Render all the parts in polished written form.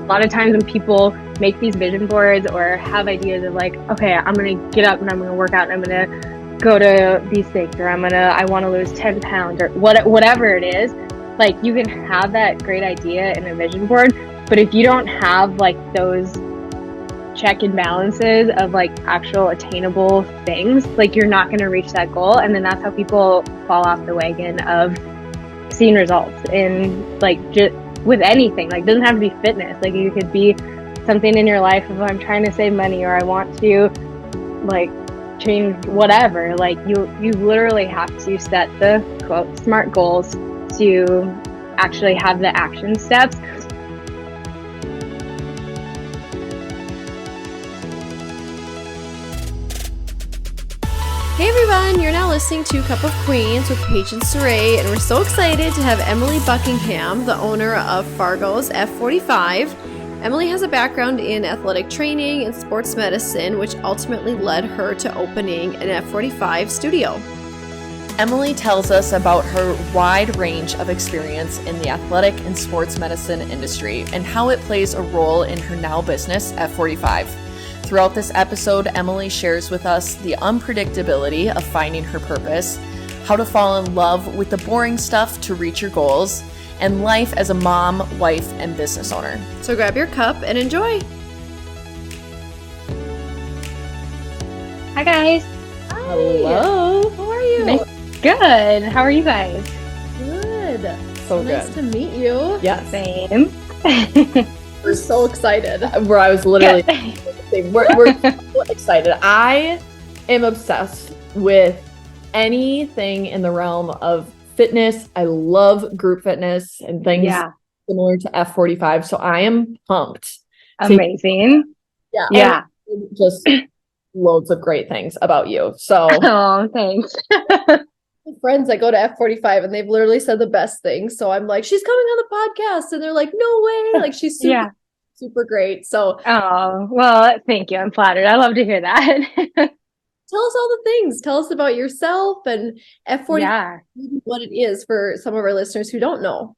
lot of times when people make these vision boards or have ideas of like, okay, I'm going to get up and I'm going to work out and I'm going to go to these things, or I want to lose 10 pounds or whatever it is, like you can have that great idea in a vision board, but if you don't have like those check and balances of like actual attainable things, like you're not going to reach that goal. And then that's how people fall off the wagon of seeing results in like just with anything. Like it doesn't have to be fitness. Like it could be something in your life of I'm trying to save money or I want to like change whatever. Like you literally have to set the quote smart goals to actually have the action steps. Hey everyone, you're now listening to Cup of Queens with Paige and Saray, and we're so excited to have Emily Buckingham, the owner of Fargo's F45. Emily has a background in athletic training and sports medicine, which ultimately led her to opening an F45 studio. Emily tells us about her wide range of experience in the athletic and sports medicine industry and how it plays a role in her now business, F45. Throughout this episode, Emily shares with us the unpredictability of finding her purpose, how to fall in love with the boring stuff to reach your goals, and life as a mom, wife, and business owner. So grab your cup and enjoy. Hi guys. Hi. Hello. How are you? Good. How are you guys? Good. So nice good. to meet you. Yes. Same. We're so excited. Where I was literally we're so excited. I am obsessed with anything in the realm of fitness. I love group fitness and things similar to F45. So I am pumped. Amazing. Yeah. Just loads of great things about you. So oh, thanks. Friends that go to F45 and they've literally said the best things. So I'm like, she's coming on the podcast, and they're like, no way. Like she's super great. So oh, well, thank you. I'm flattered. I love to hear that. tell us all the things. Tell us about yourself and F45, what it is for some of our listeners who don't know.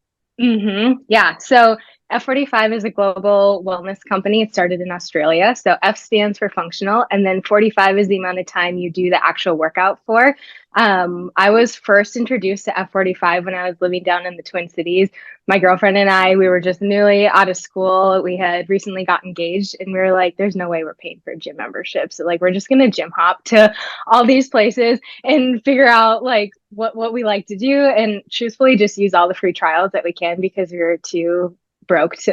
Yeah. So F45 is a global wellness company. It started in Australia. So F stands for functional, and then 45 is the amount of time you do the actual workout for. I was first introduced to F45 when I was living down in the Twin Cities. My girlfriend and I, we were just newly out of school. We had recently got engaged, and we were like, there's no way we're paying for a gym membership. So like, we're just going to gym hop to all these places and figure out like what we like to do. And truthfully, just use all the free trials that we can because we were too broke to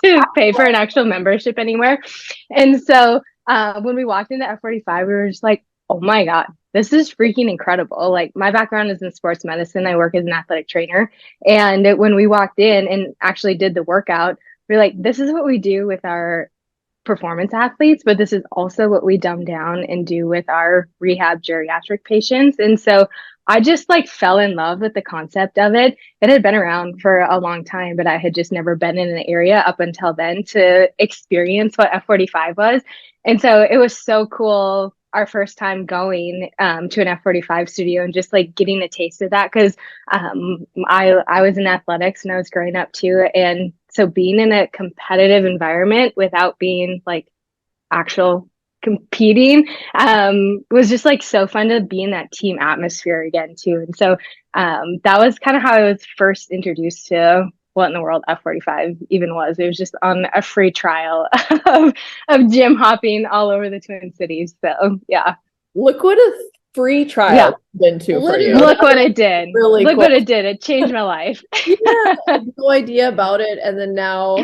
to pay for an actual membership anywhere. And so when we walked into F45, we were just like, oh my God, this is freaking incredible. Like my background is in sports medicine. I work as an athletic trainer. And when we walked in and actually did the workout, we're like, this is what we do with our performance athletes, but this is also what we dumb down and do with our rehab geriatric patients. And so I just like fell in love with the concept of it. It had been around for a long time, but I had just never been in an area up until then to experience what F45 was. And so it was so cool our first time going to an F45 studio and just like getting a taste of that. Cause I was in athletics and I was growing up too. And so being in a competitive environment without being like actual competing was just like so fun to be in that team atmosphere again too. And so that was kind of how I was first introduced to what in the world F45 even was. It was just on a free trial of gym hopping all over the Twin Cities. So yeah. Look what a free trial been to for you. Look what it did. Really Look cool. what it did. It changed my life. Yeah, I had no idea about it. And then now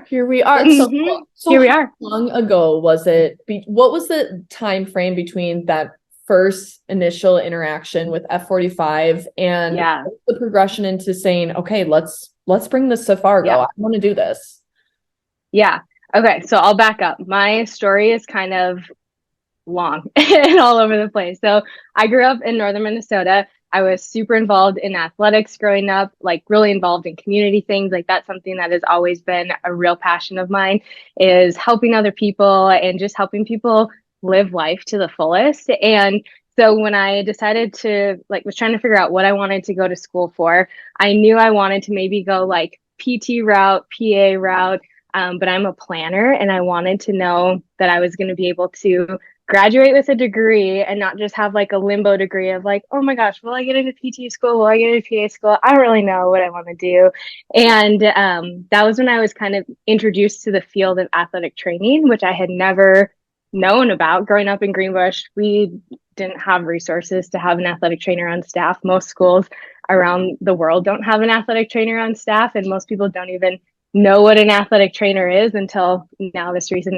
Here we are. So here we are. How long ago was it? What was the time frame between that first initial interaction with F45 and the progression into saying, okay, let's bring this to Fargo. I want to do this. Yeah. Okay. So I'll back up. My story is kind of long and all over the place. So I grew up in northern Minnesota. I was super involved in athletics growing up, like really involved in community things. Like that's something that has always been a real passion of mine, is helping other people and just helping people live life to the fullest. And so when I decided to was trying to figure out what I wanted to go to school for, I knew I wanted to maybe go like PT route, PA route, but I'm a planner and I wanted to know that I was going to be able to graduate with a degree and not just have like a limbo degree of like, oh my gosh, will I get into PT school? Will I get into PA school? I don't really know what I want to do. And that was when I was kind of introduced to the field of athletic training, which I had never known about. Growing up in Greenbush, we didn't have resources to have an athletic trainer on staff. Most schools around the world don't have an athletic trainer on staff, and most people don't even know what an athletic trainer is until now. This recent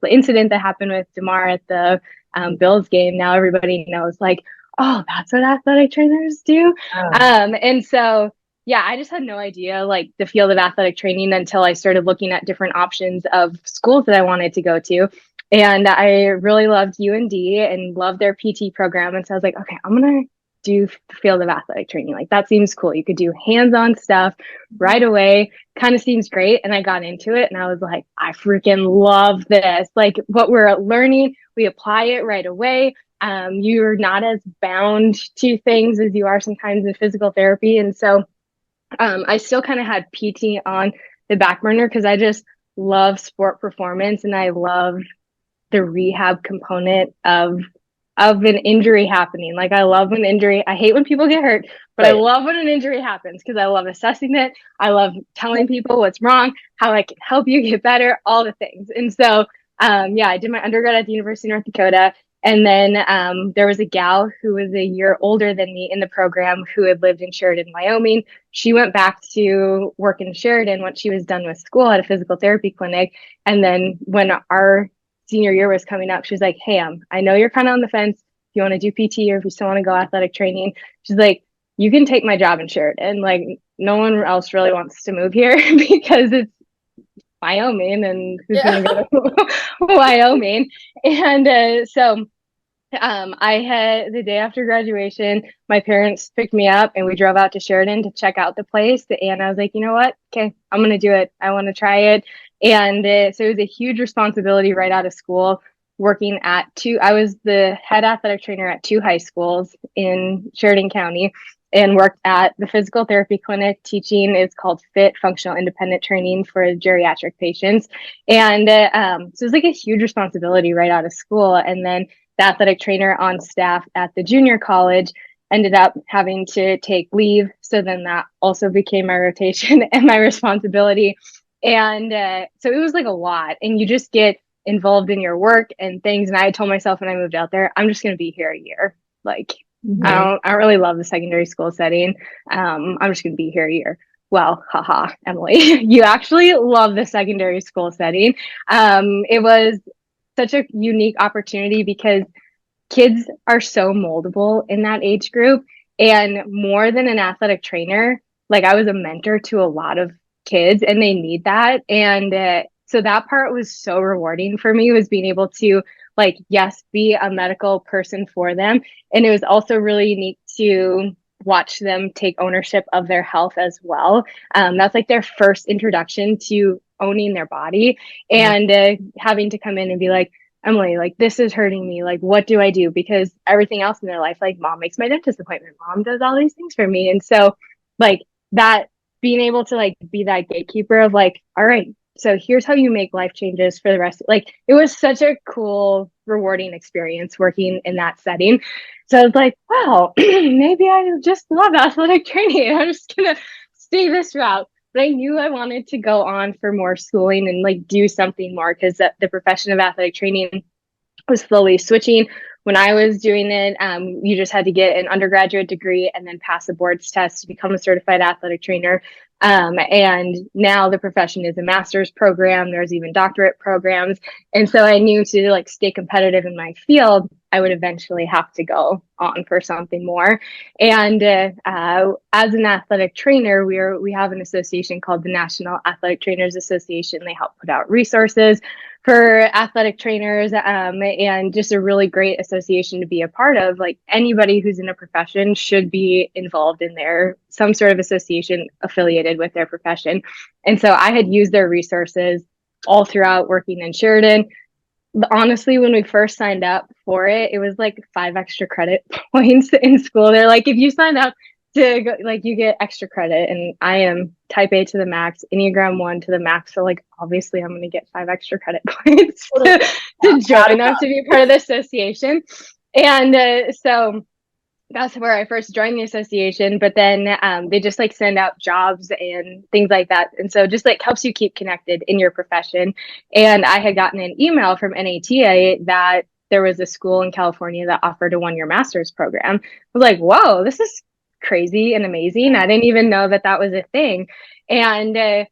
incident that happened with DeMar at the Bills game, now everybody knows like, oh, that's what athletic trainers do. And so yeah, I just had no idea like the field of athletic training until I started looking at different options of schools that I wanted to go to. And I really loved UND and loved their PT program. And so I was like, okay, I'm going to do the field of athletic training. Like that seems cool. You could do hands-on stuff right away. Kind of seems great. And I got into it and I was like, I freaking love this. Like what we're learning, we apply it right away. You're not as bound to things as you are sometimes in physical therapy. And so I still kind of had PT on the back burner because I just love sport performance and I love the rehab component of an injury happening. Like I love when injury, I hate when people get hurt, but I love when an injury happens because I love assessing it. I love telling people what's wrong, how I can help you get better, all the things. And so, yeah, I did my undergrad at the University of North Dakota. And then there was a gal who was a year older than me in the program who had lived in Sheridan, Wyoming. She went back to work in Sheridan once she was done with school at a physical therapy clinic. And then when our senior year was coming up, she's like, hey, I know you're kind of on the fence if you want to do PT or if you still want to go athletic training. She's like, you can take my job in Sheridan. Like no one else really wants to move here because it's Wyoming and who's going to go to Wyoming. And so I had the day after graduation, my parents picked me up and we drove out to Sheridan to check out the place. And I was like, you know what? Okay, I'm going to do it. I want to try it. And so it was a huge responsibility right out of school working at I was the head athletic trainer at 2 high schools in Sheridan County and worked at the physical therapy clinic teaching. It's called FIT, Functional Independent Training for Geriatric Patients. And so it was like a huge responsibility right out of school. And then the athletic trainer on staff at the junior college ended up having to take leave. So then that also became my rotation and my responsibility. And so it was like a lot. And you just get involved in your work and things. And I told myself when I moved out there, I'm just going to be here a year. Like, I don't really love the secondary school setting. I'm just going to be here a year. Well, haha, Emily, you actually love the secondary school setting. It was such a unique opportunity because kids are so moldable in that age group. And more than an athletic trainer, like I was a mentor to a lot of kids and they need that. And so that part was so rewarding for me, was being able to like, yes, be a medical person for them. And it was also really unique to watch them take ownership of their health as well. That's like their first introduction to owning their body and having to come in and be like, Emily, like this is hurting me. Like, what do I do? Because everything else in their life, like mom makes my dentist appointment, mom does all these things for me. And so like that being able to like be that gatekeeper of like, all right, so here's how you make life changes for the rest. Like it was such a cool, rewarding experience working in that setting. So I was like, wow, maybe I just love athletic training. I'm just going to stay this route. But I knew I wanted to go on for more schooling and like do something more because the profession of athletic training was slowly switching. When I was doing it, you just had to get an undergraduate degree and then pass a boards test to become a certified athletic trainer. And now the profession is a master's program. There's even doctorate programs. And so I knew to like stay competitive in my field, I would eventually have to go on for something more. And as an athletic trainer, we have an association called the National Athletic Trainers Association. They help put out resources for athletic trainers and just a really great association to be a part of. Like anybody who's in a profession should be involved in some sort of association affiliated with their profession. And so I had used their resources all throughout working in Sheridan. Honestly, when we first signed up for it, it was like 5 extra credit points in school. They're like, if you sign up, to go, like you get extra credit, and I am type A to the max, Enneagram 1 to the max. So like obviously I'm going to get 5 extra credit points to join up to be part of the association. And so that's where I first joined the association. But then they just like send out jobs and things like that. And so just like helps you keep connected in your profession. And I had gotten an email from NATA that there was a school in California that offered a 1-year master's program. I was like, whoa, this is crazy and amazing. I didn't even know that that was a thing. And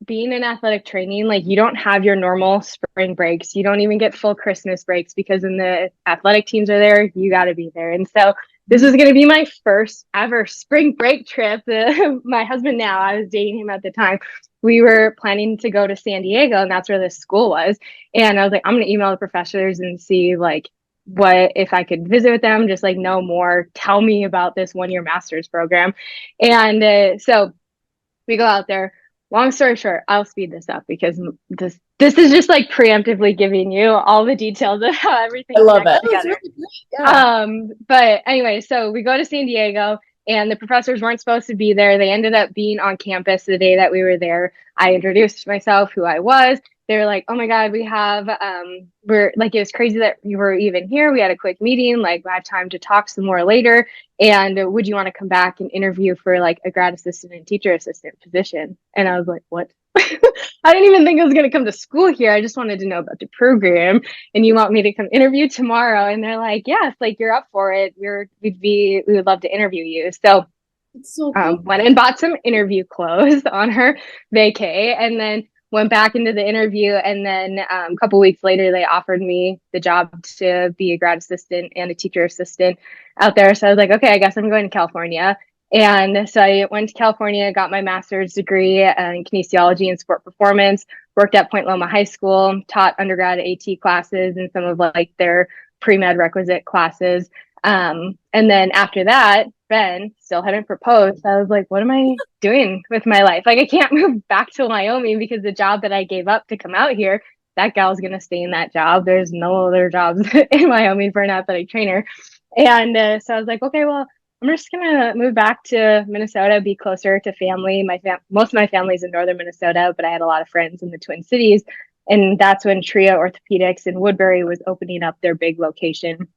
being in athletic training, like you don't have your normal spring breaks. You don't even get full Christmas breaks because when the athletic teams are there, you got to be there. And so this was going to be my first ever spring break trip. My husband now, I was dating him at the time. We were planning to go to San Diego, and that's where this school was. And I was like, I'm going to email the professors and see like what if I could visit with them, just like know more, tell me about this 1-year master's program. And so we go out there. Long story short, I'll speed this up because this is just like preemptively giving you all the details of how everything connects together. Really great. Yeah. But anyway, so we go to San Diego, and the professors weren't supposed to be there. They ended up being on campus the day that we were there. I introduced myself, who I was. They were like, oh my God, we have, we're like, it was crazy that you were even here. We had a quick meeting, like I have time to talk some more later. And would you want to come back and interview for like a grad assistant and teacher assistant position? And I was like, what? I didn't even think I was going to come to school here. I just wanted to know about the program. And you want me to come interview tomorrow? And they're like, yes, like you're up for it. We would love to interview you. So, went and bought some interview clothes on her vacay, and then went back into the interview. And then a couple weeks later, they offered me the job to be a grad assistant and a teacher assistant out there. So I was like, okay, I guess I'm going to California. And so I went to California, got my master's degree in kinesiology and sport performance, worked at Point Loma High School, taught undergrad AT classes and some of like their pre-med requisite classes. And then after that, Ben still hadn't proposed. I was like, what am I doing with my life? Like, I can't move back to Wyoming because the job that I gave up to come out here, that gal's going to stay in that job. There's no other jobs in Wyoming for an athletic trainer. And so I was like, okay, well, I'm just going to move back to Minnesota, be closer to family. Most of my family's in northern Minnesota, but I had a lot of friends in the Twin Cities. And that's when Tria Orthopedics in Woodbury was opening up their big location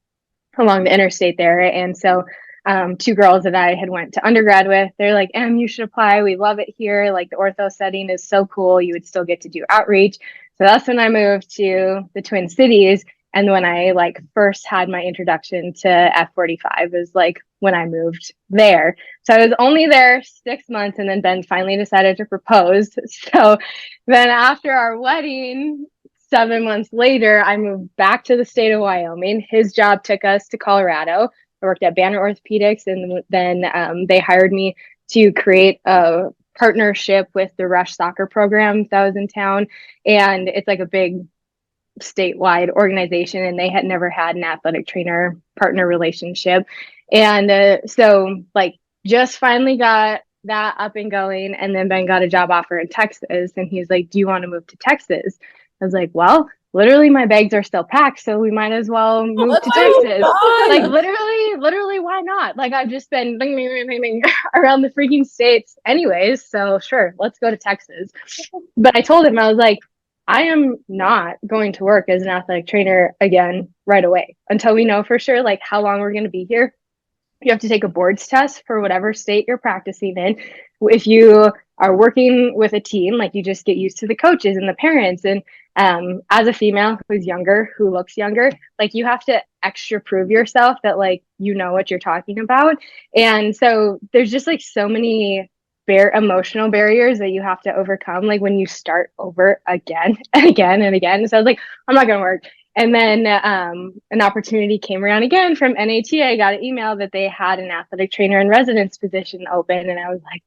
along the interstate there. And so 2 girls that I had went to undergrad with, they're like, you should apply. We love it here. Like the ortho setting is so cool. You would still get to do outreach. So that's when I moved to the Twin Cities. And when I like first had my introduction to F45 was like when I moved there. So I was only there 6 months, and then Ben finally decided to propose. So then after our wedding, 7 months later, I moved back to the state of Wyoming. His job took us to Colorado. I worked at Banner Orthopedics, and then they hired me to create a partnership with the Rush soccer program that was in town. And it's like a big statewide organization, and they had never had an athletic trainer partner relationship. And so like just finally got that up and going. And then Ben got a job offer in Texas, and he's like, do you want to move to Texas? I was like, well, literally my bags are still packed, so we might as well move to Texas. Like literally, why not? Like I've just been around the freaking states anyways, so sure, let's go to Texas. But I told him, I was like, I am not going to work as an athletic trainer again right away until we know for sure like how long we're going to be here. You have to take a boards test for whatever state you're practicing in. If you are working with a team, like you just get used to the coaches and the parents. And as a female who's younger, who looks younger, like you have to extra prove yourself that like you know what you're talking about. And so there's just like so many emotional barriers that you have to overcome, like when you start over again and again and again. So I was like, I'm not going to work. And then an opportunity came around again from NATA. I got an email that they had an athletic trainer in residence position open. And I was like,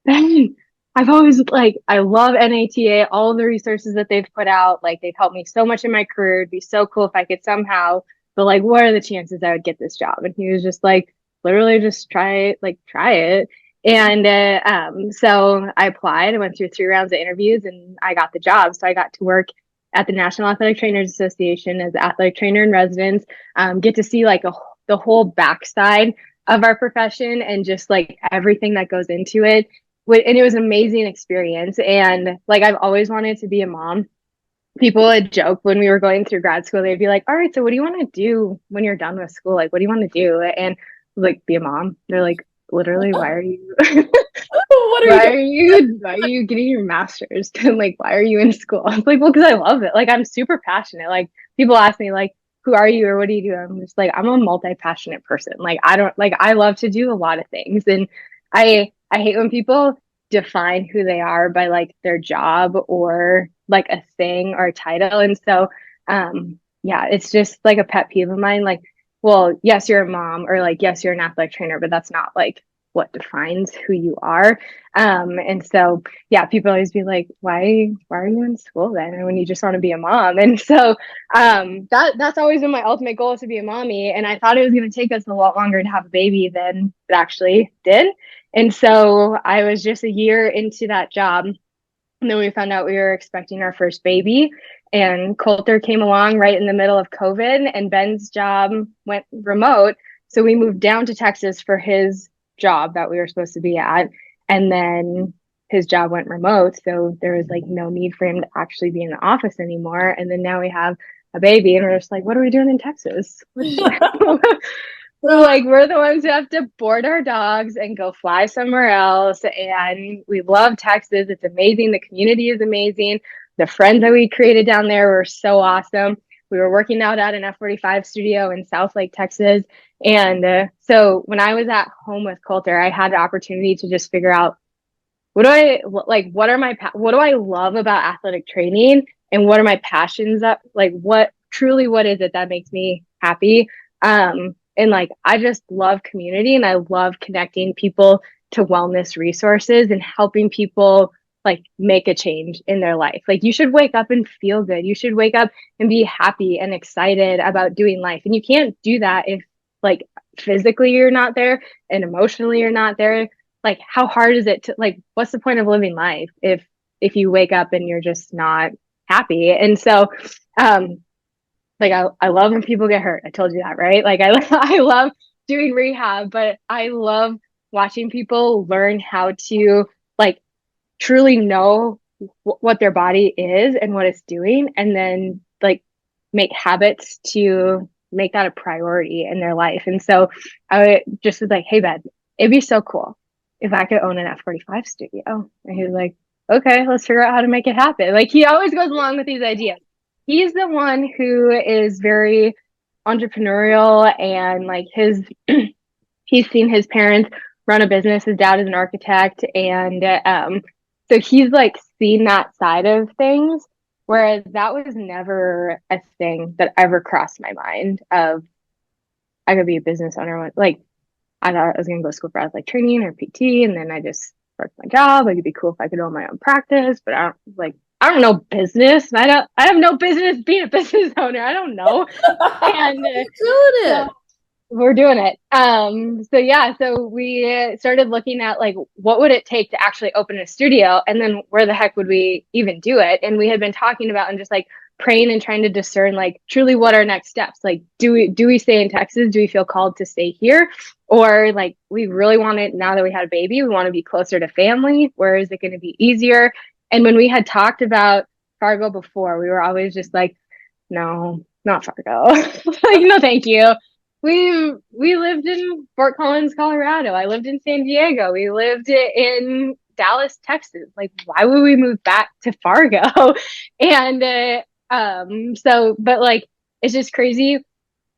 Ben, I've always like, I love NATA, all the resources that they've put out. Like they've helped me so much in my career. It'd be so cool if I could somehow, but like, what are the chances I would get this job? And he was just like, literally just try it. And so I applied. I went through 3 rounds of interviews, and I got the job. So I got to work at the National Athletic Trainers Association as an athletic trainer in residence, get to see like the whole backside of our profession and just like everything that goes into it. And it was an amazing experience. And like, I've always wanted to be a mom. People would joke when we were going through grad school, they'd be like, all right, so what do you want to do when you're done with school? Like, what do you want to do? And like, be a mom. They're like, literally, why are you What are you doing? why are you getting your master's? And like, why are you in school? I was like, well, because I love it. Like, I'm super passionate. Like, people ask me like, who are you or what do you do? I'm just like, I'm a multi-passionate person. Like, I don't like, I love to do a lot of things. And I hate when people define who they are by like their job or like a thing or a title. And so yeah, it's just like a pet peeve of mine. Like, well, yes, you're a mom, or like, yes, you're an athletic trainer, but that's not like what defines who you are. And so, yeah, people always be like, why are you in school then? When you just want to be a mom. And so, that's always been my ultimate goal, is to be a mommy. And I thought it was going to take us a lot longer to have a baby than it actually did. And so I was just a year into that job. And then we found out we were expecting our first baby, and Coulter came along right in the middle of COVID, and Ben's job went remote. So we moved down to Texas for his job that we were supposed to be at. And then his job went remote. So there was like no need for him to actually be in the office anymore. And then now we have a baby, and we're just like, what are we doing in Texas? We're like, we're the ones who have to board our dogs and go fly somewhere else. And we love Texas. It's amazing. The community is amazing. The friends that we created down there were so awesome. We were working out at an F45 studio in South Lake, Texas. And so when I was at home with Coulter, I had the opportunity to just figure out, what do I like? What do I love about athletic training? And what are my passions? What is it that makes me happy? And like, I just love community, and I love connecting people to wellness resources and helping people like make a change in their life. Like, you should wake up and feel good. You should wake up and be happy and excited about doing life. And you can't do that if like physically you're not there and emotionally you're not there. Like, how hard is it to like, what's the point of living life if you wake up and you're just not happy? And so like, I love when people get hurt. I told you that, right? Like, I love doing rehab, but I love watching people learn how to like truly know what their body is and what it's doing, and then like make habits to make that a priority in their life. And so I just was like, hey, Ben, it'd be so cool if I could own an F45 studio. And he was like, okay, let's figure out how to make it happen. Like, he always goes along with these ideas. He's the one who is very entrepreneurial, and like he's seen his parents run a business. His dad is an architect, and so he's like seen that side of things, whereas that was never a thing that ever crossed my mind of I could be a business owner. Like, I thought I was gonna go to school for athletic training or PT, and then I just worked my job. Like, it'd be cool if I could own my own practice, but I don't know business. I have no business being a business owner. I don't know. And so we're doing it. So yeah, so we started looking at like, what would it take to actually open a studio, and then where the heck would we even do it? And we had been talking about and just like praying and trying to discern like truly what our next steps. Like, do we stay in Texas? Do we feel called to stay here? Or like, we really want it now that we had a baby, we want to be closer to family. Where is it going to be easier? And when we had talked about Fargo before, we were always just like, no, not Fargo. Like, no, thank you. We lived in Fort Collins, Colorado. I lived in San Diego. We lived in Dallas, Texas. Like, why would we move back to Fargo? And so, but like, it's just crazy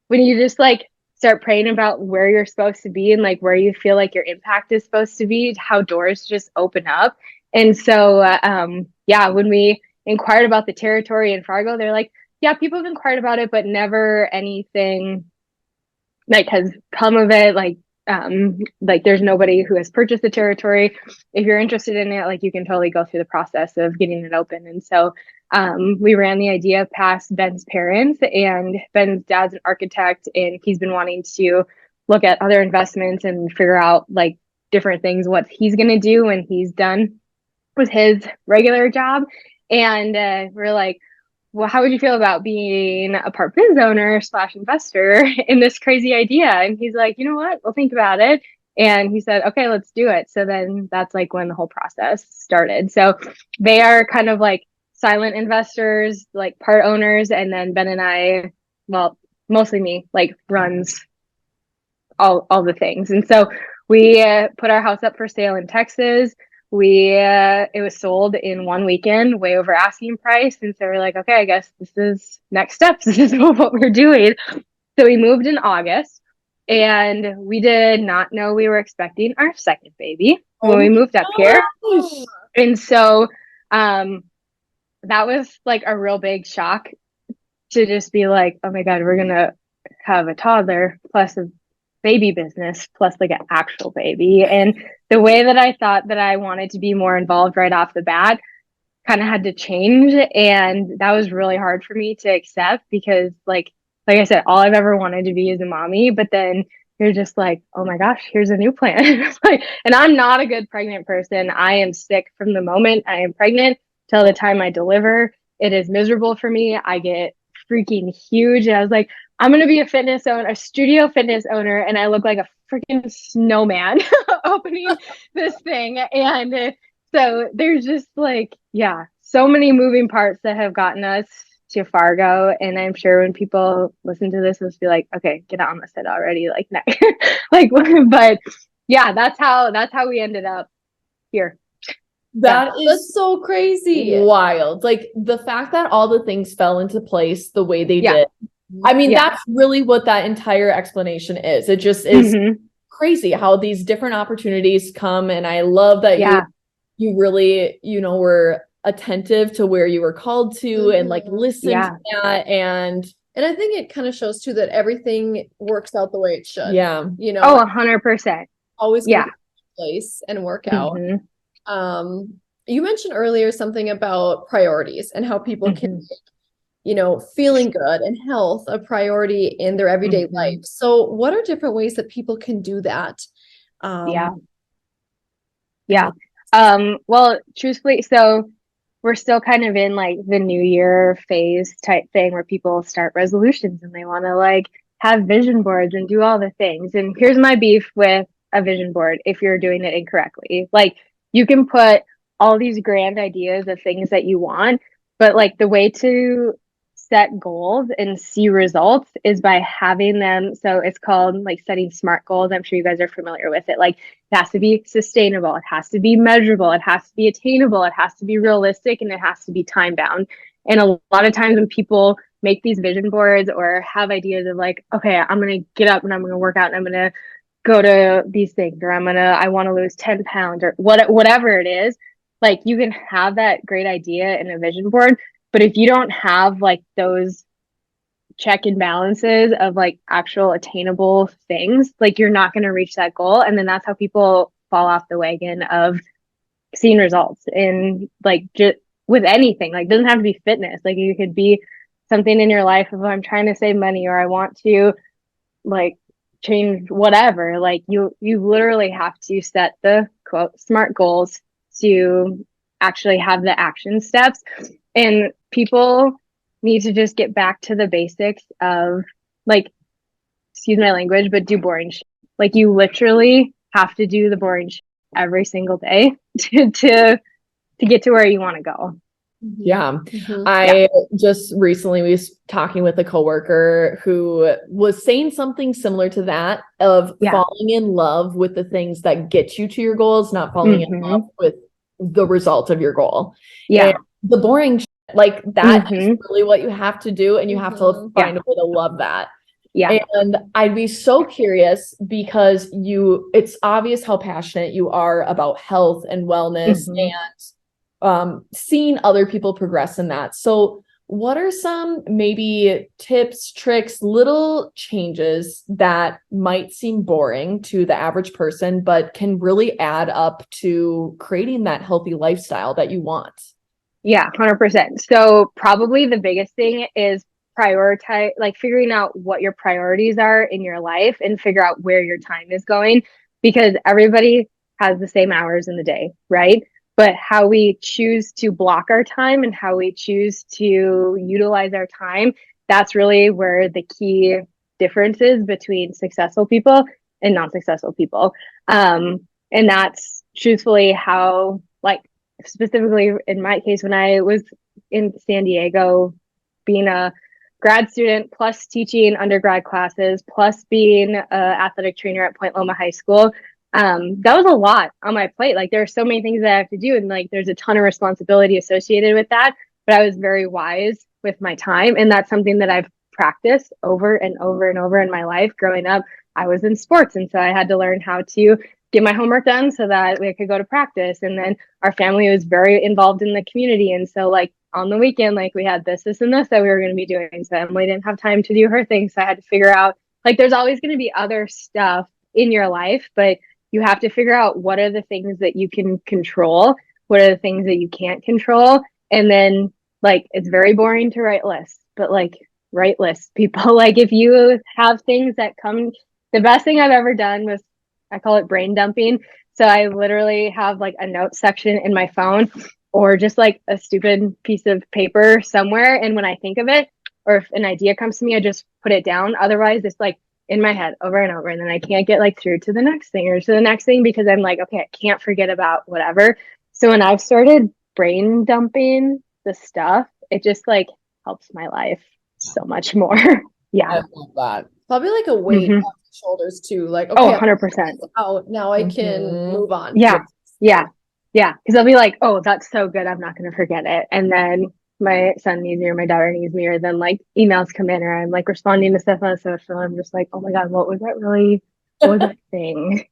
when you just like start praying about where you're supposed to be and like where you feel like your impact is supposed to be, how doors just open up. And so, yeah, when we inquired about the territory in Fargo, they're like, yeah, people have inquired about it, but never anything like has come of it. Like there's nobody who has purchased the territory. If you're interested in it, like, you can totally go through the process of getting it open. And so, we ran the idea past Ben's parents, and Ben's dad's an architect, and he's been wanting to look at other investments and figure out like different things, what he's going to do when he's done with his regular job. And we're like, well, how would you feel about being a part business owner slash investor in this crazy idea? And he's like, you know what? We'll think about it. And he said, okay, let's do it. So then that's like when the whole process started. So they are kind of like silent investors, like part owners. And then Ben and I, well, mostly me, like runs all the things. And so we put our house up for sale in Texas. We it was sold in one weekend, way over asking price. And so we're like, okay, I guess this is next steps. This is what we're doing. So we moved in August, and we did not know we were expecting our second baby when we moved up here. And so that was like a real big shock to just be like, oh my God, we're gonna have a toddler plus a baby business plus like an actual baby. And the way that I thought that I wanted to be more involved right off the bat kind of had to change. And that was really hard for me to accept because like I said, all I've ever wanted to be is a mommy, but then you're just like, oh my gosh, here's a new plan. Like, and I'm not a good pregnant person. I am sick from the moment I am pregnant till the time I deliver. It is miserable for me. I get freaking huge. And I was like, I'm gonna be a fitness owner, a studio fitness owner, and I look like a freaking snowman opening this thing. And so there's just like, yeah, so many moving parts that have gotten us to Fargo. And I'm sure when people listen to this, they'll be like, okay, get on with it already. Like, no. Like, but yeah, that's how we ended up here. That's so crazy. wild. Like the fact that all the things fell into place the way they did. I mean, that's really what that entire explanation is. It just is crazy how these different opportunities come. And I love that you really, were attentive to where you were called to and like listen to that. And I think it kind of shows too that everything works out the way it should. Yeah. Oh, 100%. Always get in place and work out. You mentioned earlier something about priorities and how people can feeling good and health a priority in their everyday life. So what are different ways that people can do that? Well, truthfully, so we're still kind of in like the new year phase type thing where people start resolutions and they want to like have vision boards and do all the things. And here's my beef with a vision board if you're doing it incorrectly. Like you can put all these grand ideas of things that you want, but like the way to set goals and see results is by having them. So it's called like setting SMART goals. I'm sure you guys are familiar with it. Like it has to be sustainable. It has to be measurable. It has to be attainable. It has to be realistic, and it has to be time bound. And a lot of times when people make these vision boards or have ideas of like, okay, I'm going to get up and I'm going to work out and I'm going to go to these things, or I want to lose 10 pounds or whatever it is, like you can have that great idea in a vision board. But if you don't have like those check and balances of like actual attainable things, like you're not going to reach that goal. And then that's how people fall off the wagon of seeing results in like just with anything. Like it doesn't have to be fitness. Like you could be something in your life of I'm trying to save money or I want to like change whatever. Like you literally have to set the quote SMART goals to actually have the action steps. And people need to just get back to the basics of like, excuse my language, but do boring shit. Like you literally have to do the boring shit every single day to get to where you want to go. Yeah. I just recently was talking with a coworker who was saying something similar to that of falling in love with the things that get you to your goals, not falling in love with the result of your goal. And the boring like that is really what you have to do, and you have to find a way to love that. And I'd be so curious because it's obvious how passionate you are about health and wellness and seeing other people progress in that. So what are some maybe tips, tricks, little changes that might seem boring to the average person, but can really add up to creating that healthy lifestyle that you want? Yeah, 100%. So probably the biggest thing is prioritize, like figuring out what your priorities are in your life and figure out where your time is going, because everybody has the same hours in the day, right? but how we choose to block our time and how we choose to utilize our time, that's really where the key difference is between successful people and non-successful people. And that's truthfully how, like, specifically in my case, when I was in San Diego, being a grad student plus teaching undergrad classes plus being an athletic trainer at Point Loma High School, that was a lot on my plate. Like, there are so many things that I have to do, and like there's a ton of responsibility associated with that, but I was very wise with my time, and that's something that I've practiced over and over and over in my life. Growing up, I was in sports, and so I had to learn how to get my homework done so that we could go to practice. And then our family was very involved in the community, and so like on the weekend, like we had this and this that we were going to be doing, so Emily didn't have time to do her thing, so I had to figure out, like, there's always going to be other stuff in your life, but you have to figure out what are the things that you can control, what are the things that you can't control. And then, like, it's very boring to write lists, but like, write lists, people. Like, if you have things that come, the best thing I've ever done was, I call it brain dumping. So I literally have like a note section in my phone or just like a stupid piece of paper somewhere. And when I think of it, or if an idea comes to me, I just put it down. Otherwise, it's like in my head over and over. And then I can't get like through to the next thing or to the next thing because I'm like, okay, I can't forget about whatever. So when I've started brain dumping the stuff, it just like helps my life so much more. Yeah. I love that. Probably like a weight Mhm. off the shoulders too. Like, Oh, okay, 100%. out now I can Mhm. move on. Yeah. Yeah. Yeah. Because I'll be like, oh, that's so good. I'm not going to forget it. And then my son needs me or my daughter needs me, or then like emails come in or I'm like responding to stuff on social. I'm just like, oh my God, what was that thing?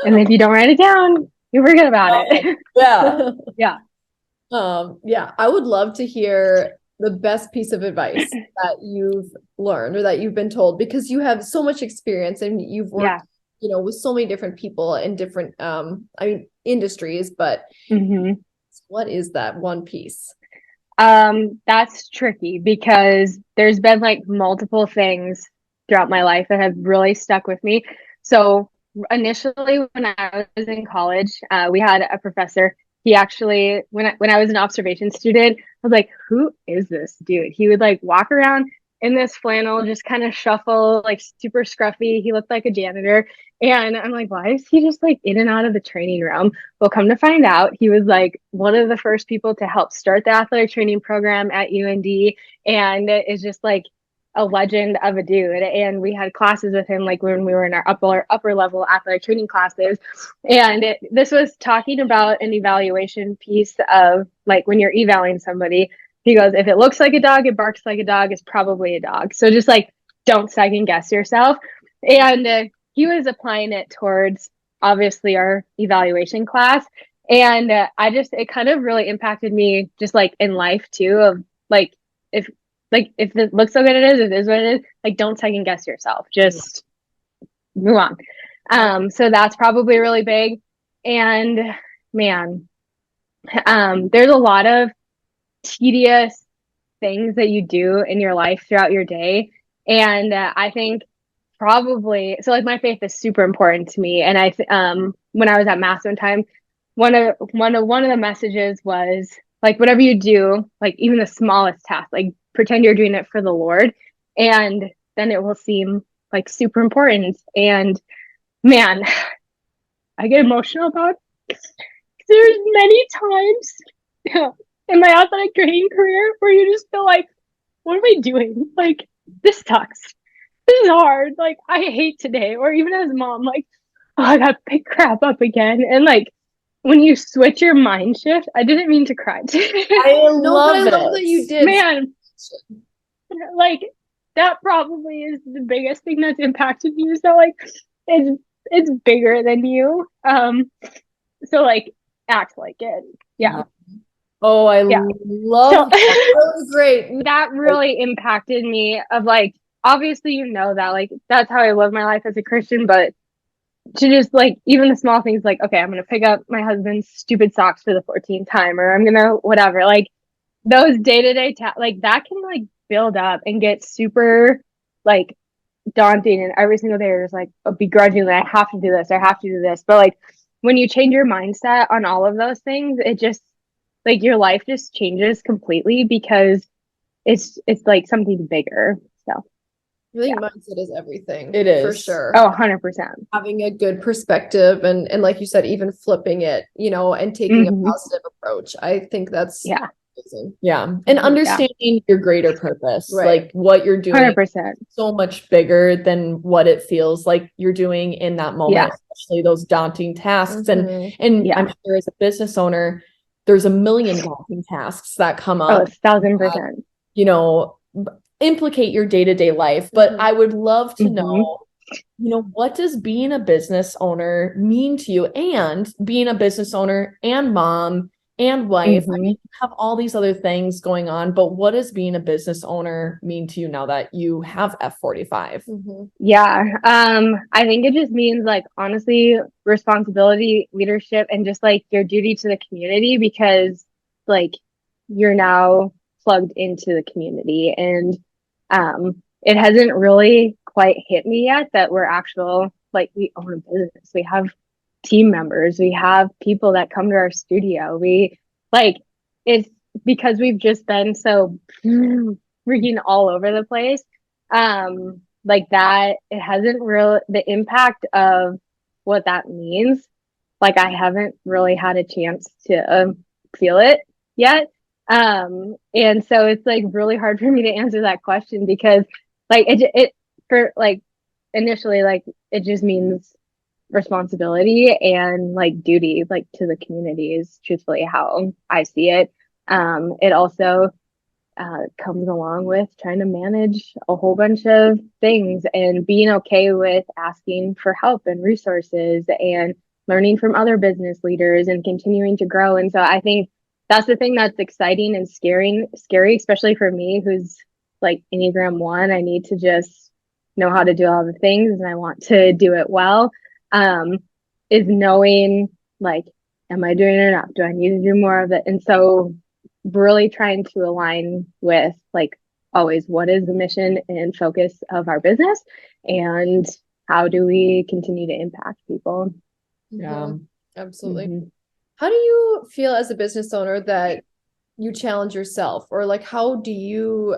And if you don't write it down, you forget about it. Yeah. Yeah. Yeah, I would love to hear the best piece of advice that you've learned or that you've been told, because you have so much experience and you've worked, Yeah. with so many different people in different, industries, but Mm-hmm. what is that one piece? That's tricky because there's been like multiple things throughout my life that have really stuck with me. So initially, when I was in college, we had a professor. He actually, when I was an observation student, I was like, "Who is this dude?" He would like walk around in this flannel, just kind of shuffle, like super scruffy. He looked like a janitor, and I'm like, "Why is he just like in and out of the training room?" Well, come to find out, he was like one of the first people to help start the athletic training program at UND, and is just like a legend of a dude. And we had classes with him like when we were in our upper level athletic training classes. And this was talking about an evaluation piece of like when you're evaluating somebody. He goes, if it looks like a dog, it barks like a dog, it's probably a dog. So just like don't second guess yourself. And he was applying it towards obviously our evaluation class. And it kind of really impacted me just like in life too, of like, if if it looks so good, it is what it is. Like, don't second guess yourself. Just move on. So that's probably really big. And man, there's a lot of tedious things that you do in your life throughout your day. And I think probably, so like my faith is super important to me. And when I was at Mass one time, one of the messages was like, whatever you do, like even the smallest task, like pretend you're doing it for the Lord, and then it will seem like super important. And man, I get emotional about it. There's many times in my athletic training career where you just feel like, what am I doing? Like, this sucks. This is hard. Like, I hate today. Or even as a mom, like, oh, I got to pick crap up again. And like, when you switch your mind shift, I didn't mean to cry today. I No, but I love love that you it. did. Man, like, that probably is the biggest thing that's impacted me. So like, it's bigger than you. So like, act like it. Yeah. Oh, I Yeah. love So that. Really great. that really impacted me of like, obviously, that like, that's how I live my life as a Christian, but to just like, even the small things like, okay, I'm going to pick up my husband's stupid socks for the 14th time, or I'm going to whatever, like those day-to-day like that can like build up and get super like daunting. And every single day you're just like, begrudgingly, I have to do this, I have to do this. But like, when you change your mindset on all of those things, it just like your life just changes completely because it's like something bigger. So I think mindset is everything. It is. For sure. oh, 100%. Having a good perspective and like you said, even flipping it, and taking a positive approach. I think that's amazing. Yeah. And understanding your greater purpose, like what you're doing 100%. so much bigger than what it feels like you're doing in that moment, especially those daunting tasks. And I'm sure as a business owner, there's a million daunting tasks that come up. 1,000%. Implicate your day-to-day life. But I would love to know, what does being a business owner mean to you? And being a business owner and mom and wife, I mean, you have all these other things going on, but what does being a business owner mean to you now that you have F45? Yeah. I think it just means like honestly responsibility, leadership, and just like your duty to the community because like you're now plugged into the community and it hasn't really quite hit me yet that we're actual like we own a business. We have team members, we have people that come to our studio. We like it's because we've just been so freaking all over the place. Like that it hasn't really the impact of what that means. Like I haven't really had a chance to feel it yet. And so it's like really hard for me to answer that question because like it for like initially like it just means responsibility and like duty like to the community is truthfully how I see it. It also comes along with trying to manage a whole bunch of things and being okay with asking for help and resources and learning from other business leaders and continuing to grow. And so I think that's the thing that's exciting and scary, especially for me, who's like Enneagram 1. I need to just know how to do all the things and I want to do it well. Is knowing like, am I doing enough? Do I need to do more of it? And so really trying to align with like always what is the mission and focus of our business and how do we continue to impact people. Absolutely. How do you feel as a business owner that you challenge yourself or like how do you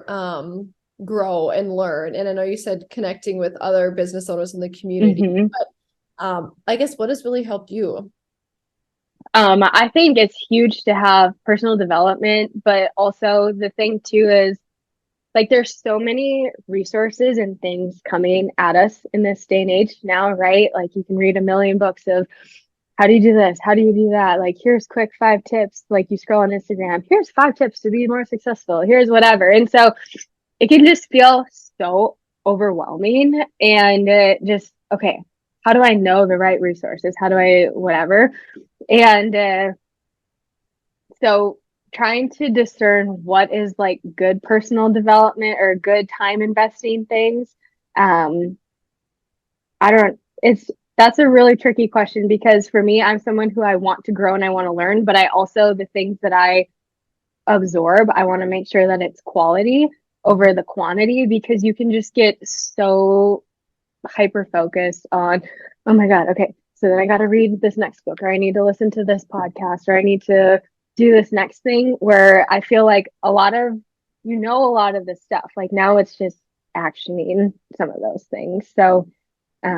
grow and learn? And I know you said connecting with other business owners in the community, but I guess what has really helped you? I think it's huge to have personal development, but also the thing too is like there's so many resources and things coming at us in this day and age now, right? Like you can read a million books of how do you do this? How do you do that? Like here's quick 5 tips. Like you scroll on Instagram, here's 5 tips to be more successful. Here's whatever. And so it can just feel so overwhelming and just, okay, how do I know the right resources? How do I, whatever? And so trying to discern what is like good personal development or good time investing things. That's a really tricky question because for me, I'm someone who I want to grow and I want to learn, but I also, the things that I absorb, I want to make sure that it's quality over the quantity because you can just get so hyper focused on, oh my God, okay, so then I got to read this next book or I need to listen to this podcast or I need to do this next thing where I feel like a lot of this stuff. Like now it's just actioning some of those things. So I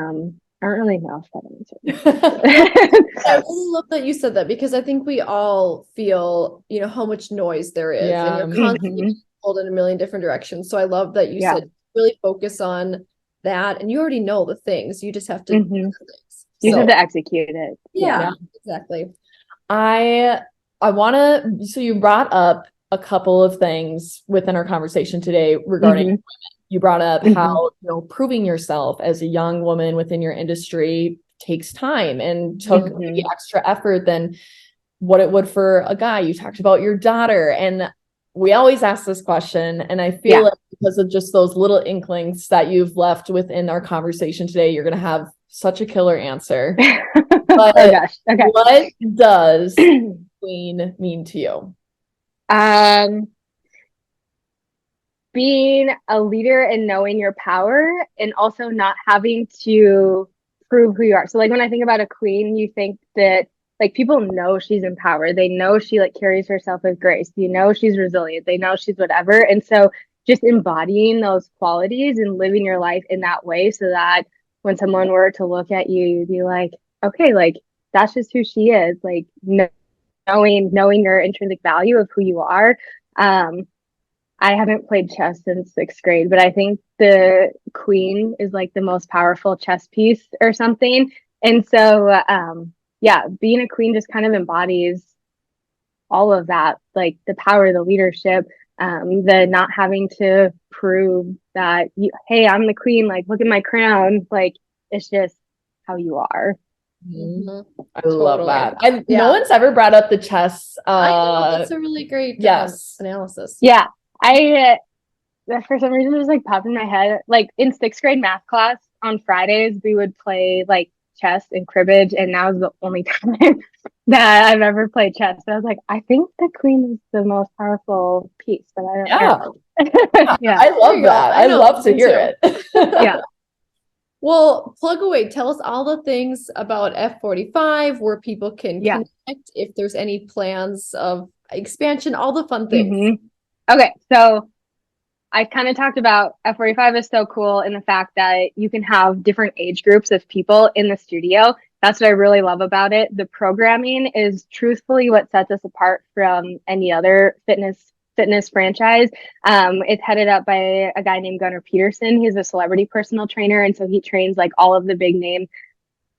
don't really know if that answers. I really love that you said that because I think we all feel, how much noise there is and you're constantly pulled in a million different directions. So I love that you said really focus on that and you already know the things. You just have to do the things. You have to execute it. Yeah, exactly. I want to, so you brought up a couple of things within our conversation today regarding women. You brought up how, proving yourself as a young woman within your industry takes time and took the extra effort than what it would for a guy. You talked about your daughter and we always ask this question. And I feel like because of just those little inklings that you've left within our conversation today, you're going to have such a killer answer. But oh gosh. Okay. What does queen mean to you? Being a leader and knowing your power and also not having to prove who you are. So like when I think about a queen, you think that like people know she's empowered. They know she like carries herself with grace. You know she's resilient. They know she's whatever. And so just embodying those qualities and living your life in that way so that when someone were to look at you, you'd be like, okay, like that's just who she is. Like knowing your intrinsic value of who you are. I haven't played chess since sixth grade, but I think the queen is like the most powerful chess piece or something. And so, yeah, being a queen just kind of embodies all of that, like the power, the leadership, the not having to prove that, hey, I'm the queen, like, look at my crown. Like, it's just how you are. Mm-hmm. I love that. Yeah. No one's ever brought up the chess. I know, that's a really great analysis. Yeah. For some reason, it just like popped in my head. Like in sixth grade math class on Fridays, we would play like chess and cribbage, and that was the only time that I've ever played chess. But I was like, I think the queen is the most powerful piece, but I don't know. Yeah. I love that. I love to hear it. Yeah. Well, plug away. Tell us all the things about F45, where people can connect, if there's any plans of expansion, all the fun things. Mm-hmm. Okay, so I kind of talked about F45 is so cool in the fact that you can have different age groups of people in the studio. That's what I really love about it. The programming is truthfully what sets us apart from any other fitness franchise. It's headed up by a guy named Gunnar Peterson. He's a celebrity personal trainer, and so he trains like all of the big name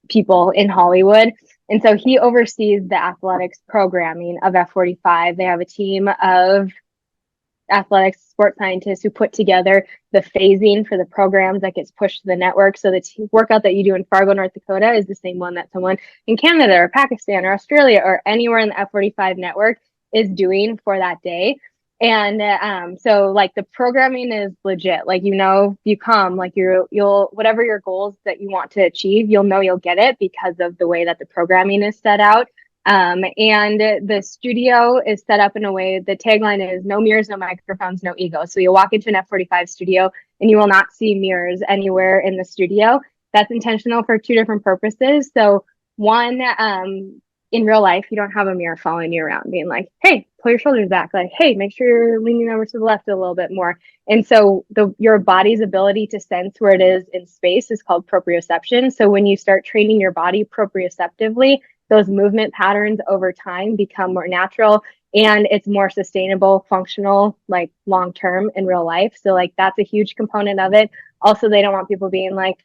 people in Hollywood. And so he oversees the athletics programming of F45. They have a team of athletics sports scientists who put together the phasing for the programs that gets pushed to the network. So the workout that you do in Fargo, North Dakota is the same one that someone in Canada or Pakistan or Australia or anywhere in the F45 network is doing for that day. And so like the programming is legit. Like, you come, like you'll whatever your goals that you want to achieve, you'll get it because of the way that the programming is set out. And the studio is set up in a way, the tagline is no mirrors, no microphones, no ego. So you'll walk into an F45 studio and you will not see mirrors anywhere in the studio. That's intentional for two different purposes. So one, in real life, you don't have a mirror following you around being like, hey, pull your shoulders back. Like, hey, make sure you're leaning over to the left a little bit more. And so your body's ability to sense where it is in space is called proprioception. So when you start training your body proprioceptively, those movement patterns over time become more natural and it's more sustainable, functional, like long-term in real life. So like that's a huge component of it. Also, they don't want people being like,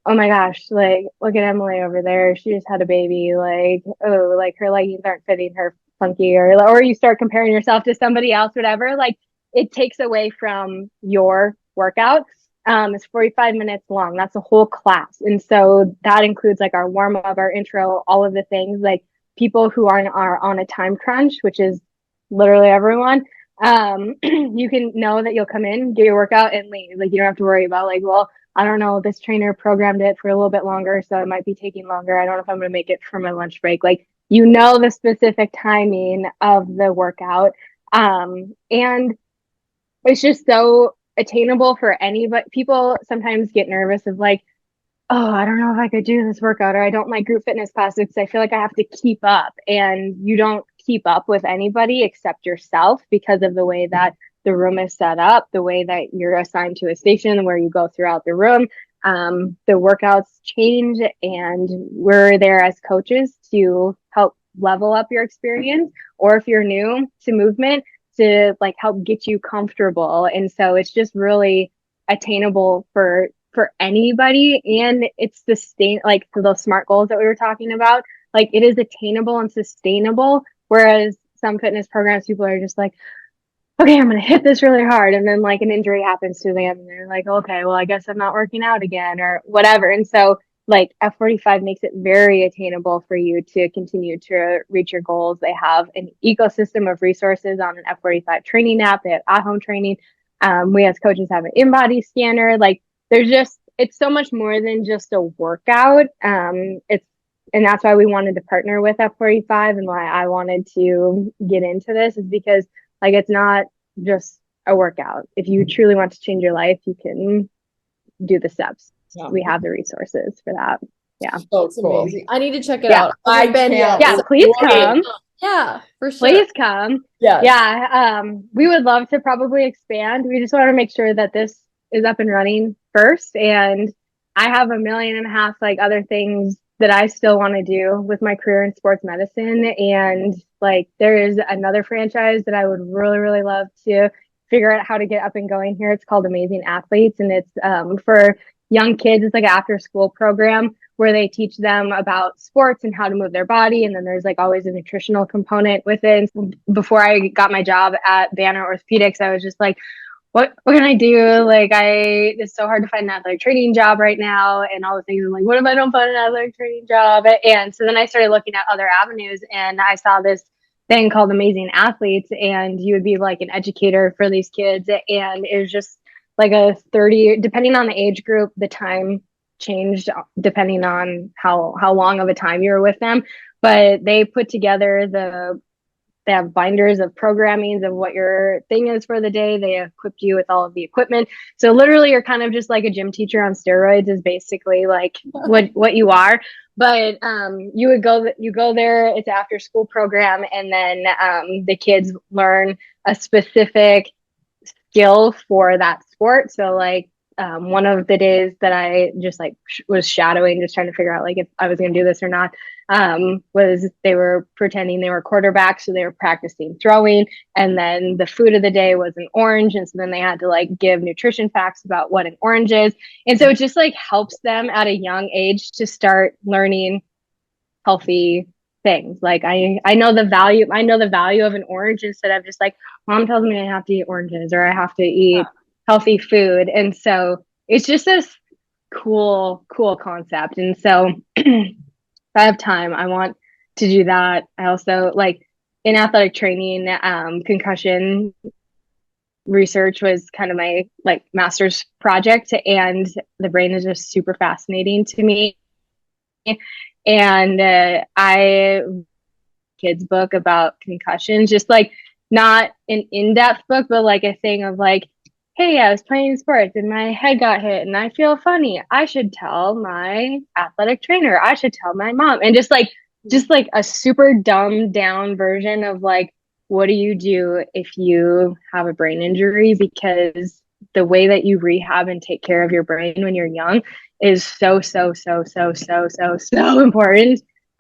oh my gosh, like look at Emily over there. She just had a baby. Like, oh, like her leggings aren't fitting her funky, or you start comparing yourself to somebody else, whatever. Like it takes away from your workout. It's 45 minutes long. That's a whole class. And so that includes like our warm up, our intro, all of the things. Like people who are on a time crunch, which is literally everyone, you can know that you'll come in, get your workout and leave. Like you don't have to worry about like, well, I don't know, this trainer programmed it for a little bit longer, so it might be taking longer. I don't know if I'm going to make it for my lunch break. Like, the specific timing of the workout. And it's just so attainable for anybody. People sometimes get nervous of like, oh, I don't know if I could do this workout, or I don't like group fitness classes because I feel like I have to keep up. And you don't keep up with anybody except yourself because of the way that the room is set up, the way that you're assigned to a station where you go throughout the room. The workouts change, and we're there as coaches to help level up your experience, or if you're new to movement, to like help get you comfortable. And so it's just really attainable for anybody, and it's like for those SMART goals that we were talking about, like it is attainable and sustainable, whereas some fitness programs, people are just like, okay, I'm going to hit this really hard. And then like an injury happens to them and they're like, okay, well, I guess I'm not working out again or whatever. And so like F45 makes it very attainable for you to continue to reach your goals. They have an ecosystem of resources on an F45 training app. They have at-home training. We as coaches have an in-body scanner. Like it's so much more than just a workout. And that's why we wanted to partner with F45 and why I wanted to get into this is because like, it's not just a workout. If you truly want to change your life, you can do the steps. Yeah. We have the resources for that. Yeah. So It's cool. amazing. I need to check it Yeah. out. I've been yet. Yeah, so please wait. come. Yeah, for sure. Please come. Yes. Yeah, we would love to probably expand. We just want to make sure that this is up and running first. And I have 1.5 million like other things that I still want to do with my career in sports medicine. And like there is another franchise that I would really, really love to figure out how to get up and going here. It's called Amazing Athletes, and it's for young kids. It's like an after school program where they teach them about sports and how to move their body. And then there's like always a nutritional component with it. And before I got my job at Banner Orthopedics, I was just like, what can I do? Like it's so hard to find an athletic training job right now and all the things. I'm like, what if I don't find an athletic training job? And so then I started looking at other avenues, and I saw this thing called Amazing Athletes, and you would be like an educator for these kids. And it was just like a 30, depending on the age group, the time changed depending on how long of a time you were with them. But they put together they have binders of programmings of what your thing is for the day. They equipped you with all of the equipment. So literally you're kind of just like a gym teacher on steroids is basically like what you are. But you go there, it's an after school program, and then the kids learn a specific skill for that sport. So like one of the days that I just like was shadowing, just trying to figure out like if I was going to do this or not, was they were pretending they were quarterbacks. So they were practicing throwing. And then the food of the day was an orange. And so then they had to like give nutrition facts about what an orange is. And so it just like helps them at a young age to start learning healthy things. Like I know the value of an orange instead of just like mom tells me I have to eat oranges or I have to eat healthy food. And so it's just this cool concept. And so if I have time, I want to do that. I also like in athletic training, concussion research was kind of my like master's project, and the brain is just super fascinating to me. And I kids book about concussions, just like not an in-depth book, but like a thing of like, hey, I was playing sports and my head got hit and I feel funny. I should tell my athletic trainer. I should tell my mom. And just like a super dumbed down version of like, what do you do if you have a brain injury? Because the way that you rehab and take care of your brain when you're young is so important.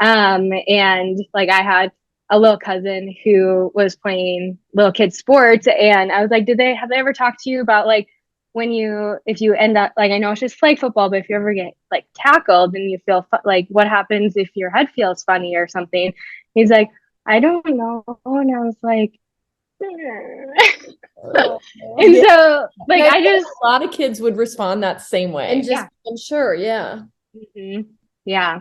And like I had a little cousin who was playing little kid sports, and I was like, have they ever talked to you about like if you end up like, I know it's just flag football, but if you ever get like tackled and you feel like what happens if your head feels funny or something? He's like, I don't know. And I was like, and so like I just a lot of kids would respond that same way. And just I'm sure, yeah. Mm-hmm. Yeah.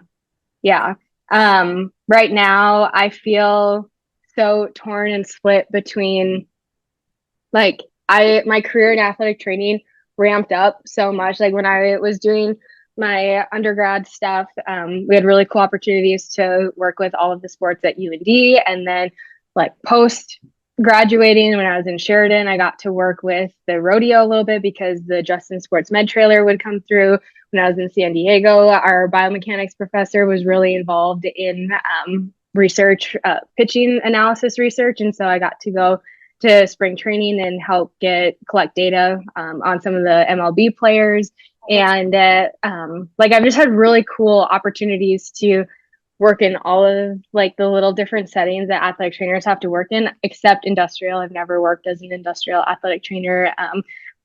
Right now I feel so torn and split between like my career in athletic training ramped up so much. Like when I was doing my undergrad stuff, we had really cool opportunities to work with all of the sports at UND, and then like post graduating when I was in Sheridan, I got to work with the rodeo a little bit because the Justin Sports Med trailer would come through. When I was in San Diego, our biomechanics professor was really involved in research, pitching analysis research. And so I got to go to spring training and help collect data on some of the MLB players. And like I've just had really cool opportunities to work in all of like the little different settings that athletic trainers have to work in, except industrial. I've never worked as an industrial athletic trainer.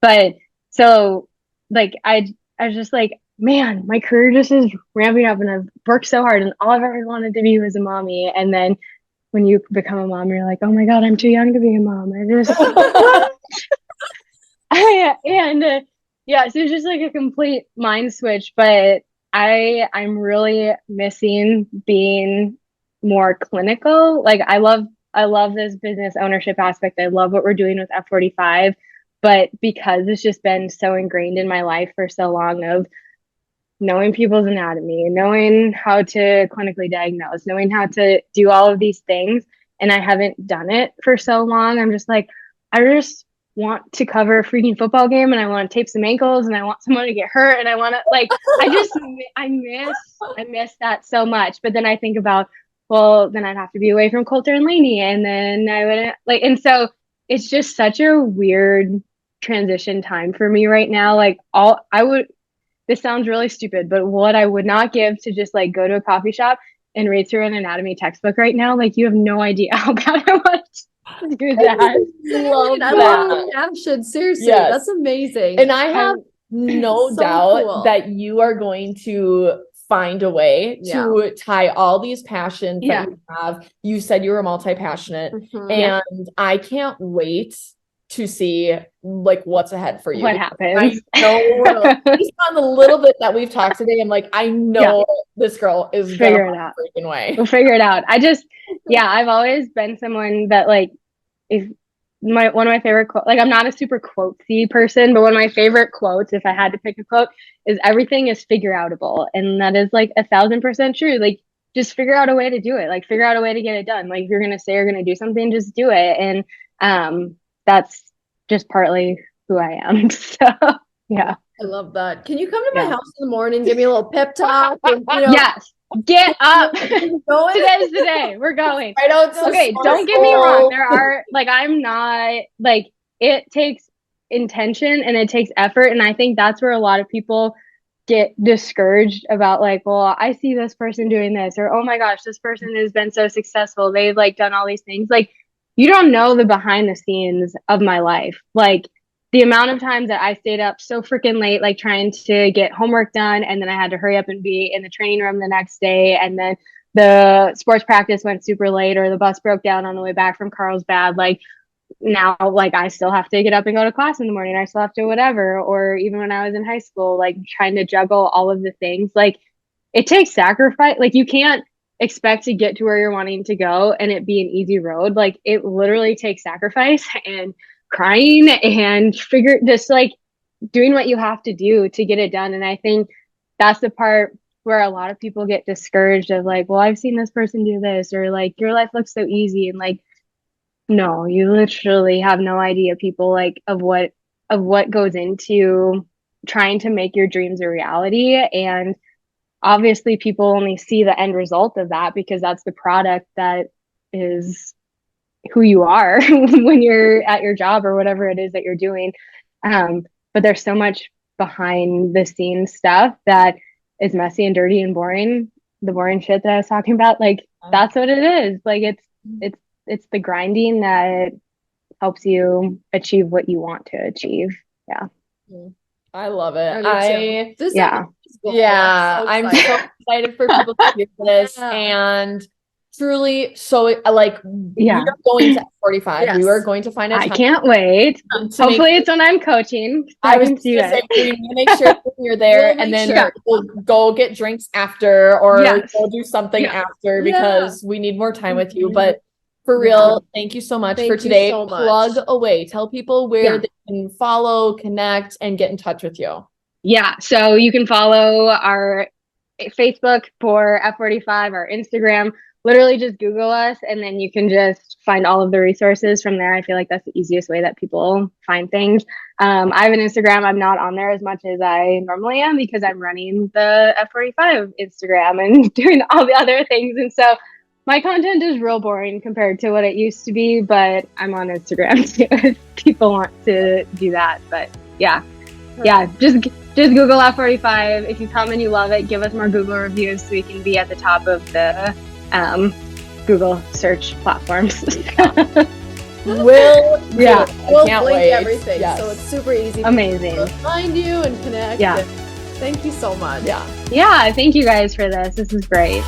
But so like I was just like, man, my career just is ramping up and I've worked so hard and all I've ever wanted to be was a mommy. And then when you become a mom, you're like, oh my God, I'm too young to be a mom. I just, and yeah, so it's just like a complete mind switch, but I'm really missing being more clinical. Like I love this business ownership aspect. I love what we're doing with F45, but because it's just been so ingrained in my life for so long of knowing people's anatomy, knowing how to clinically diagnose, knowing how to do all of these things, and I haven't done it for so long, I'm just like, I just want to cover a freaking football game, and I want to tape some ankles, and I want someone to get hurt, and I want to like, I miss that so much. But then I think about, well, then I'd have to be away from Coulter and Laney, and then I wouldn't like, and so it's just such a weird transition time for me right now. Like this sounds really stupid, but what I would not give to just like go to a coffee shop and read through an anatomy textbook right now, like you have no idea how bad I want to do that. I love the passion. Seriously, that's amazing. And I have no doubt that you are going to find a way to tie all these passions that you have. You said you were multi-passionate, and I can't wait to see like what's ahead for you. What happens? I know based on the little bit that we've talked today, I'm like, I know this girl is figure it out. Freaking way. We'll figure it out. I've always been someone that like if one of my favorite quotes, like I'm not a super quotesy person, but one of my favorite quotes, if I had to pick a quote, is everything is figure outable. And that is like 1,000% true. Like just figure out a way to do it. Like figure out a way to get it done. Like if you're going to say you're going to do something, just do it. And that's just partly who I am. So yeah. I love that. Can you come to my house in the morning, give me a little pep talk? And, yes. Get up. Today's the day. We're going. Okay, don't get me wrong. There are like I'm not like it takes intention and it takes effort. And I think that's where a lot of people get discouraged about like, well, I see this person doing this, or oh my gosh, this person has been so successful. They've like done all these things. Like you don't know the behind the scenes of my life. Like the amount of times that I stayed up so freaking late, like trying to get homework done. And then I had to hurry up and be in the training room the next day. And then the sports practice went super late, or the bus broke down on the way back from Carlsbad. Like now, like I still have to get up and go to class in the morning. I still have to whatever. Or even when I was in high school, like trying to juggle all of the things, like it takes sacrifice. Like you can't expect to get to where you're wanting to go and it be an easy road. Like it literally takes sacrifice and crying and just like doing what you have to do to get it done. And I think that's the part where a lot of people get discouraged of like, well, I've seen this person do this, or like your life looks so easy. And like, no, you literally have no idea, people, like of what goes into trying to make your dreams a reality. And obviously people only see the end result of that because that's the product that is who you are when you're at your job or whatever it is that you're doing. But there's so much behind the scenes stuff that is messy and dirty and boring. The boring shit that I was talking about, like that's what it is. Like it's the grinding that helps you achieve what you want to achieve. Yeah. I love it. I'm so excited for people to hear this. And truly, so like we are going to F45. Yes. We are going to find a time. I can't wait. Hopefully it's when I'm coaching. I was going to say, we need to make sure you're there, and then we'll go get drinks after, or go do something after, because we need more time with you. But for real, thank you so much for today. So plug away. Tell people where they can follow, connect, and get in touch with you. Yeah, so you can follow our Facebook for F45, our Instagram. Literally just Google us, and then you can just find all of the resources from there. I feel like that's the easiest way that people find things. I have an Instagram. I'm not on there as much as I normally am because I'm running the F45 Instagram and doing all the other things. And so my content is real boring compared to what it used to be, but I'm on Instagram too if people want to do that. But just Google F45. If you come and you love it, give us more Google reviews so we can be at the top of the Google search platforms. We'll link everything, so it's super easy. Amazing. To find you and connect. Thank you so much. Yeah, thank you guys for this. This is great.